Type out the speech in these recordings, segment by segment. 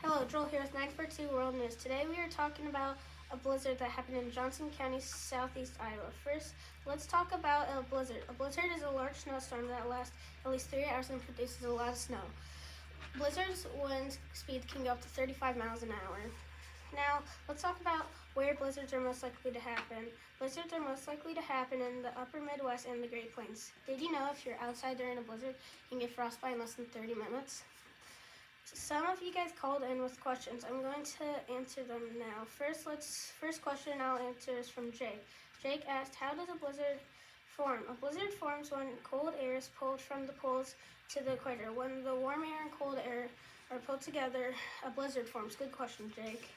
Hello, Joel here with 942 World News. Today we are talking about a blizzard that happened in Johnson County, southeast Iowa. First, let's talk about a blizzard. A blizzard is a large snowstorm that lasts at least 3 hours and produces a lot of snow. Blizzards' wind speed can go up to 35 miles an hour. Now, let's talk about where blizzards are most likely to happen. Blizzards are most likely to happen in the upper Midwest and the Great Plains. Did you know if you're outside during a blizzard, you can get frostbite in less than 30 minutes? Some of you guys called in with questions. I'm going to answer them now. First question I'll answer is from Jake. Jake asked, how does a blizzard form? A blizzard forms when cold air is pulled from the poles to the equator. When the warm air and cold air are pulled together, a blizzard forms. Good question, Jake.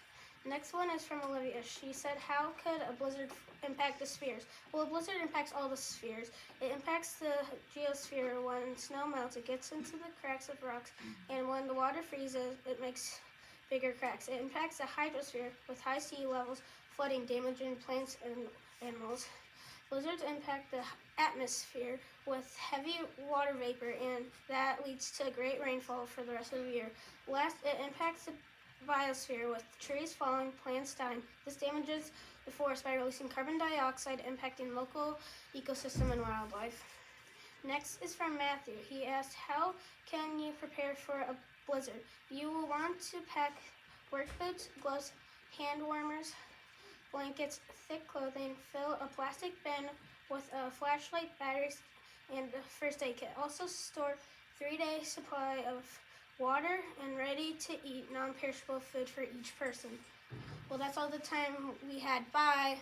Next one is from Olivia. She said, how could a blizzard impact the spheres? Well, a blizzard impacts all the spheres. It impacts the geosphere. When snow melts, it gets into the cracks of rocks, and when the water freezes, it makes bigger cracks. It impacts the hydrosphere with high sea levels, flooding, damaging plants and animals. Blizzards impact the atmosphere with heavy water vapor, and that leads to great rainfall for the rest of the year. Last, it impacts the biosphere with trees falling, plants dying. This damages the forest by releasing carbon dioxide, impacting local ecosystem and wildlife. Next is from Matthew. He asked, how can you prepare for a blizzard? You will want to pack work boots, gloves, hand warmers, blankets, thick clothing. Fill a plastic bin with a flashlight, batteries, and a first aid kit. Also store 3-day supply of water and ready-to-eat non-perishable food for each person. Well, that's all the time we had. Bye.